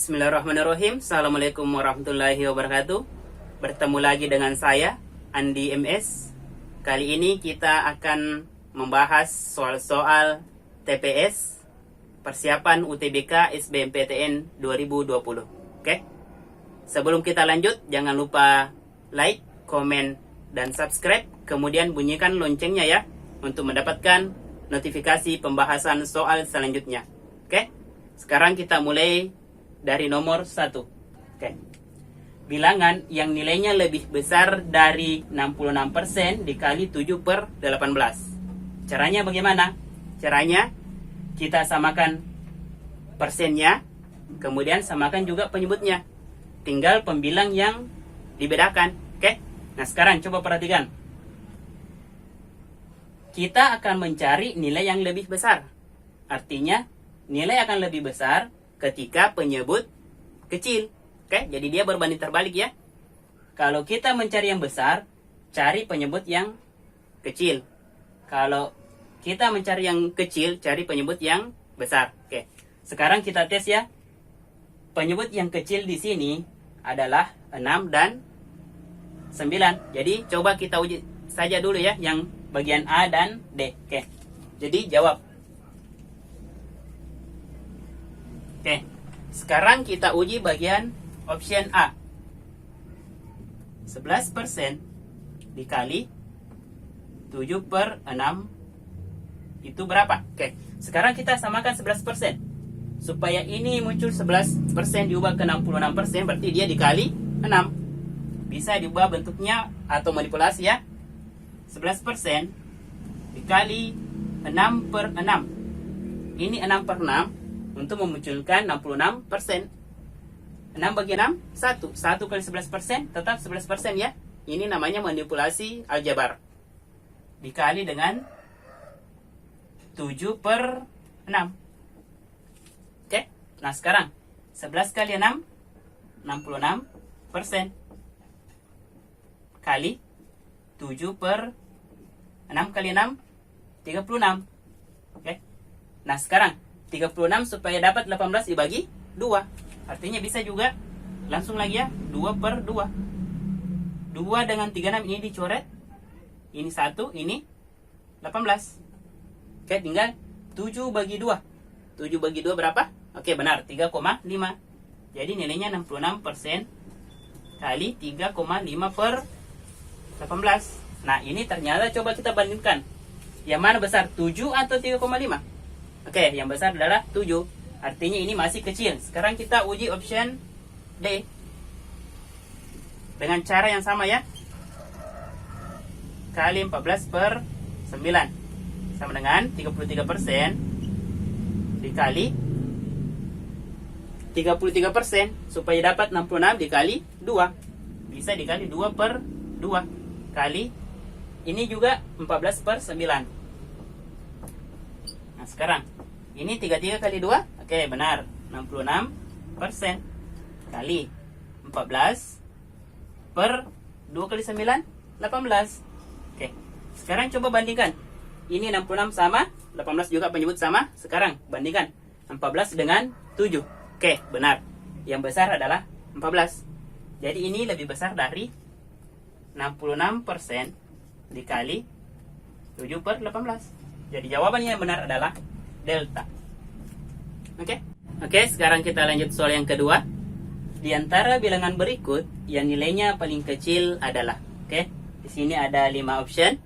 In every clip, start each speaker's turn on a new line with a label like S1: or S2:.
S1: Bismillahirrahmanirrahim. Assalamualaikum warahmatullahi wabarakatuh. Bertemu lagi dengan saya, Andi MS. Kali ini kita akan membahas soal-soal TPS persiapan UTBK SBMPTN 2020. Oke? Sebelum kita lanjut, jangan lupa like, komen, dan subscribe. Kemudian bunyikan loncengnya ya, untuk mendapatkan notifikasi pembahasan soal selanjutnya. Oke? Sekarang kita mulai dari nomor 1. Oke. Bilangan yang nilainya lebih besar dari 66% dikali 7 per 18. Caranya bagaimana? Caranya kita samakan persennya, kemudian samakan juga penyebutnya. Tinggal pembilang yang dibedakan. Oke. Nah, sekarang coba perhatikan. Kita akan mencari nilai yang lebih besar. Artinya, nilai akan lebih besar ketika penyebut kecil. Oke, jadi dia berbanding terbalik ya. Kalau kita mencari yang besar, cari penyebut yang kecil. Kalau kita mencari yang kecil, cari penyebut yang besar. Oke, sekarang kita tes ya. Penyebut yang kecil di sini adalah 6 dan 9. Jadi coba kita uji saja dulu ya, yang bagian A dan D. Oke, jadi jawab. Oke, sekarang kita uji bagian option A. 11% dikali 7 per 6 itu berapa? Oke, sekarang kita samakan 11%. Supaya ini muncul 11% diubah ke 66%, berarti dia dikali 6. Bisa diubah bentuknya atau manipulasi ya. 11% dikali 6 per 6. Ini 6 per 6. Untuk memunculkan 66%. 6 bagi 6, 1. 1 kali 11%, tetap 11% ya. Ini namanya manipulasi aljabar. Dikali dengan 7 per 6. Oke, nah sekarang 11 kali 6, 66%. Kali 7 per 6 kali 6, 36. Oke, nah sekarang 36 supaya dapat 18 dibagi 2. Artinya bisa juga langsung lagi ya, 2 per 2. 2 dengan 36 ini dicoret. Ini 1, ini 18. Oke, tinggal 7 bagi 2. 7 bagi 2 berapa? Oke, benar, 3,5. Jadi nilainya 66% kali 3,5 per 18. Nah, ini ternyata coba kita bandingkan. Yang mana besar, 7 atau 3,5? Oke, yang besar adalah 7. Artinya ini masih kecil. Sekarang kita uji option D. Dengan cara yang sama ya. Kali 14 per 9. Sama dengan 33% dikali 33%. Supaya dapat 66 dikali 2. Bisa dikali 2 per 2. Kali ini juga 14 per 9. Nah, sekarang ini 33 kali 2. Oke, benar, 66% kali 14 per 2 kali 9, 18. Oke, sekarang coba bandingkan. Ini 66 sama, 18 juga penyebut sama. Sekarang bandingkan 14 dengan 7. Oke, benar, yang besar adalah 14. Jadi ini lebih besar dari 66% dikali 7 per 18. Jadi jawabannya yang benar adalah delta. Oke, sekarang kita lanjut soal yang kedua. Di antara bilangan berikut yang nilainya paling kecil adalah, di sini ada 5 option,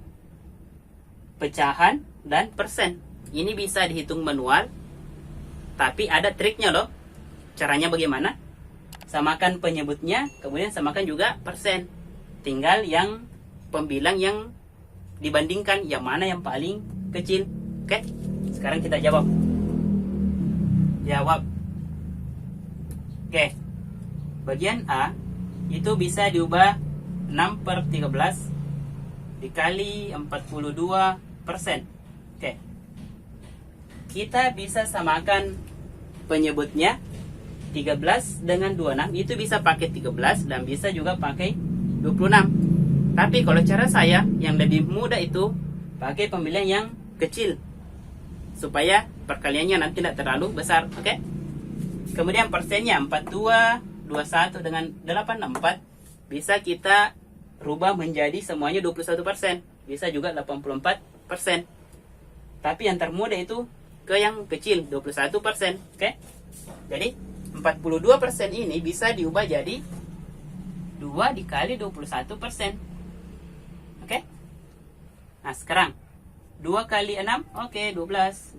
S1: pecahan dan persen. Ini bisa dihitung manual, tapi ada triknya loh. Caranya bagaimana? Samakan penyebutnya, kemudian samakan juga persen. Tinggal yang pembilang yang dibandingkan, yang mana yang paling kecil. Oke, sekarang kita jawab. Oke, bagian A itu bisa diubah 6 per 13 dikali 42%. Oke, kita bisa samakan penyebutnya 13 dengan 26. Itu bisa pakai 13 dan bisa juga pakai 26. Tapi kalau cara saya yang lebih mudah itu pakai pemilihan yang kecil, supaya perkaliannya nanti tidak terlalu besar. Oke, Kemudian persennya 42, 21 dengan 84 bisa kita rubah menjadi semuanya 21%. Bisa juga 84%. Tapi yang termudah itu ke yang kecil 21%. Oke? Jadi 42% ini bisa diubah jadi 2 dikali 21%. Oke? Nah sekarang 2 kali 6, oke 12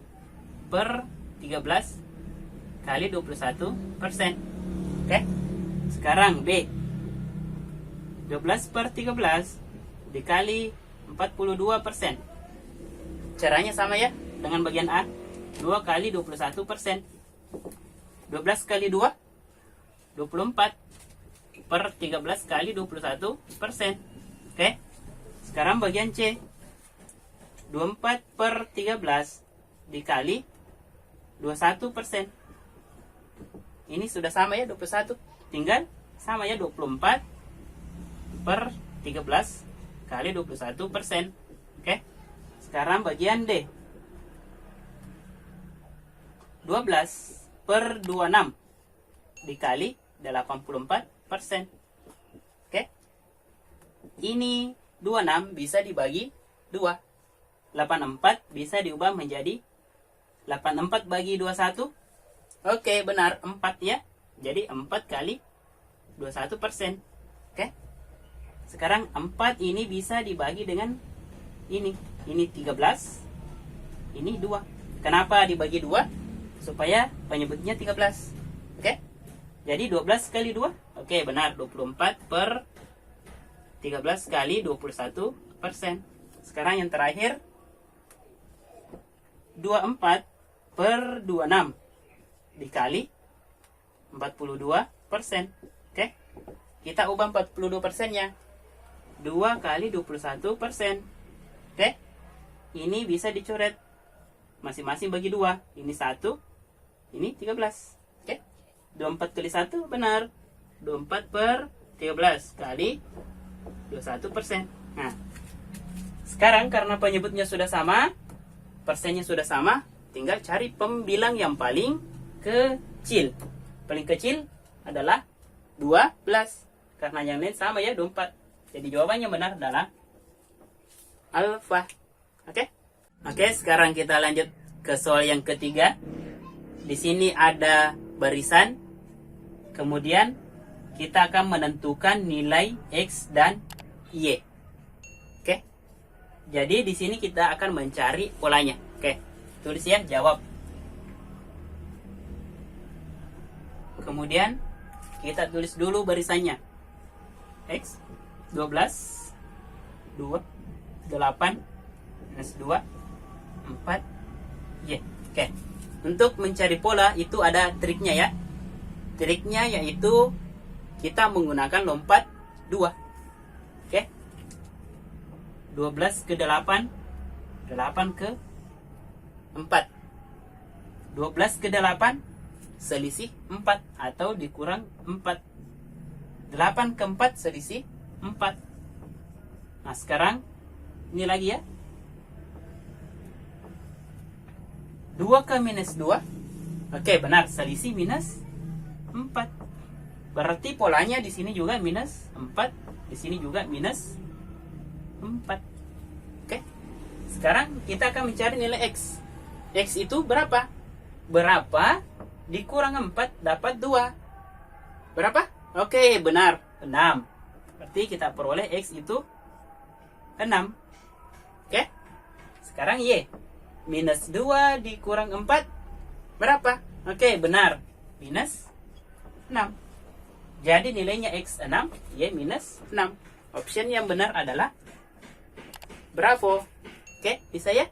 S1: per 13 kali 21%. Oke? Sekarang B. 12 per 13 dikali 42%. Caranya sama ya dengan bagian A. 2 kali 21%. 12 kali 2, 24 per 13 kali 21%. Oke? Sekarang bagian C. 24 per 13 dikali 21%. Ini sudah sama ya 21. Tinggal sama ya 24 per 13 kali 21%. Oke. Sekarang bagian D. 12 per 26 dikali 84%. Oke. Ini 26 bisa dibagi 2. 84 bisa diubah menjadi 84 bagi 21. Oke, benar 4 ya. Jadi 4 kali 21%. Oke. Sekarang 4 ini bisa dibagi dengan ini. Ini 13. Ini 2. Kenapa dibagi 2? Supaya penyebutnya 13. Oke. Jadi 12 kali 2. Oke, benar 24 per 13 kali 21%. Sekarang yang terakhir 24 per 26 dikali 42%. Oke. Kita ubah 42%-nya. 2 kali 21%. Oke. Ini bisa dicoret. Masing-masing bagi 2. Ini 1. Ini 13. Oke. 24 kali 1 benar. 24 per 13 kali 21%. Nah. Sekarang karena penyebutnya sudah sama, persennya sudah sama, tinggal cari pembilang yang paling kecil. Paling kecil adalah 12. Karena yang lain sama ya 24. Jadi jawabannya benar adalah alfa. Oke? Oke, sekarang kita lanjut ke soal yang ketiga. Di sini ada barisan. Kemudian kita akan menentukan nilai X dan Y. Oke? Jadi di sini kita akan mencari polanya. Oke, tulis ya, jawab. Kemudian kita tulis dulu barisannya. X 12 2 8 minus 2 4 Y. Oke. Untuk mencari pola itu ada triknya ya. Triknya yaitu kita menggunakan lompat 2. Oke. 12 ke 8, 8 ke 4. 12 ke 8 selisih 4 atau dikurang 4. 8 ke 4 selisih 4. Nah sekarang ini lagi ya. 2 ke minus 2. Oke, benar, selisih minus 4. Berarti polanya di sini juga minus 4, di sini juga minus 4. Oke. Sekarang kita akan mencari nilai X. X itu berapa? Berapa dikurang 4 dapat 2? Berapa? Oke, benar, 6. Berarti kita peroleh X itu 6. Oke. Sekarang Y. Minus 2 dikurang 4 berapa? Oke, benar, minus 6. Jadi nilainya X 6, Y minus 6. Option yang benar adalah bravo. Oke, bisa ya?